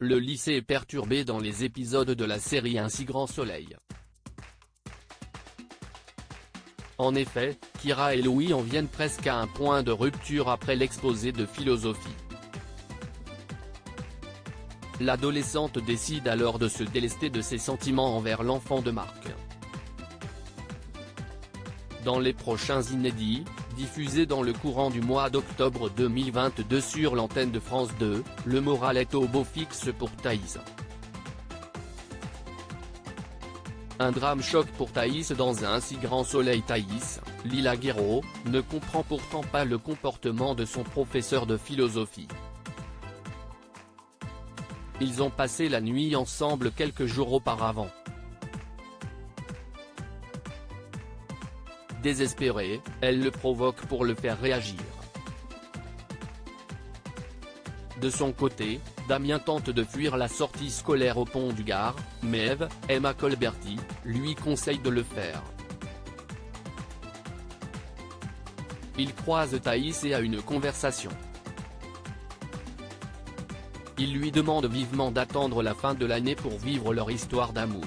le lycée est perturbé dans les épisodes de la série Un si grand soleil. En effet, Kira et Louis en viennent presque à un point de rupture après l'exposé de philosophie. L'adolescente décide alors de se délester de ses sentiments envers l'enfant de Marc. Dans les prochains inédits, diffusés dans le courant du mois d'octobre 2022 sur l'antenne de France 2, le moral est au beau fixe pour Thaïs. Un drame choc pour Thaïs dans Un si grand soleil. Thaïs, Lila Guerreau, ne comprend pourtant pas le comportement de son professeur de philosophie. Ils ont passé la nuit ensemble quelques jours auparavant. Désespérée, elle le provoque pour le faire réagir. De son côté, Damien tente de fuir la sortie scolaire au Pont du Gard, mais Eve, Emma Colberti, lui conseille de le faire. Il croise Thaïs et a une conversation. Il lui demande vivement d'attendre la fin de l'année pour vivre leur histoire d'amour.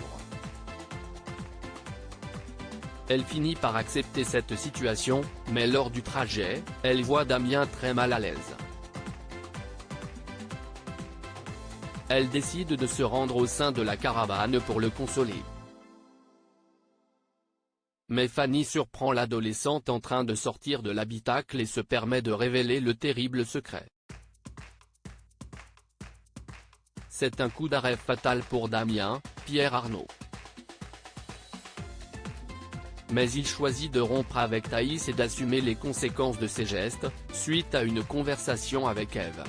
Elle finit par accepter cette situation, mais lors du trajet, elle voit Damien très mal à l'aise. Elle décide de se rendre au sein de la caravane pour le consoler. Mais Fanny surprend l'adolescente en train de sortir de l'habitacle et se permet de révéler le terrible secret. C'est un coup d'arrêt fatal pour Damien, Pierre Arnaud. Mais il choisit de rompre avec Thaïs et d'assumer les conséquences de ses gestes, suite à une conversation avec Eve.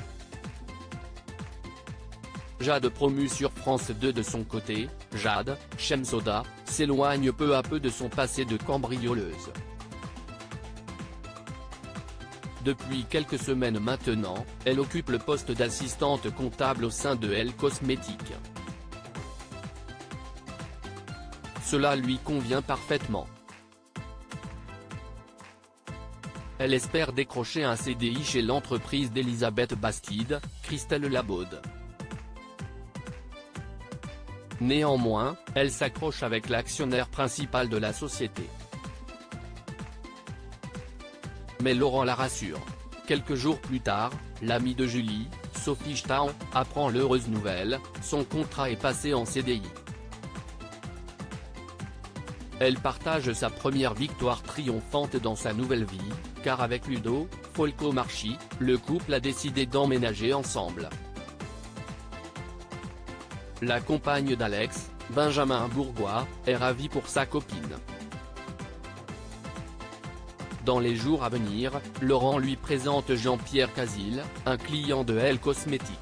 Jade, promue sur France 2 de son côté, Jade, Shemsoda, s'éloigne peu à peu de son passé de cambrioleuse. Depuis quelques semaines maintenant, elle occupe le poste d'assistante comptable au sein de Elle Cosmétiques. Cela lui convient parfaitement. Elle espère décrocher un CDI chez l'entreprise d'Elisabeth Bastide, Christelle Labaude. Néanmoins, elle s'accroche avec l'actionnaire principal de la société. Mais Laurent la rassure. Quelques jours plus tard, l'amie de Julie, Sophie Stahl, apprend l'heureuse nouvelle, son contrat est passé en CDI. Elle partage sa première victoire triomphante dans sa nouvelle vie, car avec Ludo Folco-Marchi, le couple a décidé d'emménager ensemble. La compagne d'Alex, Benjamin Bourgois, est ravie pour sa copine. Dans les jours à venir, Laurent lui présente Jean-Pierre Casil, un client de Elle Cosmétiques.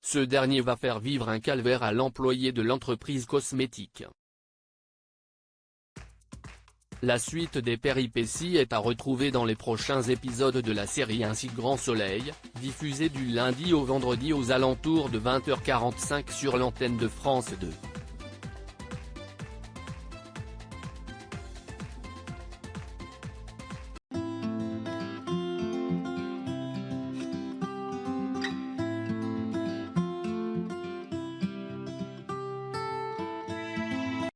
Ce dernier va faire vivre un calvaire à l'employé de l'entreprise cosmétique. La suite des péripéties est à retrouver dans les prochains épisodes de la série Un si grand soleil, diffusée du lundi au vendredi aux alentours de 20h45 sur l'antenne de France 2.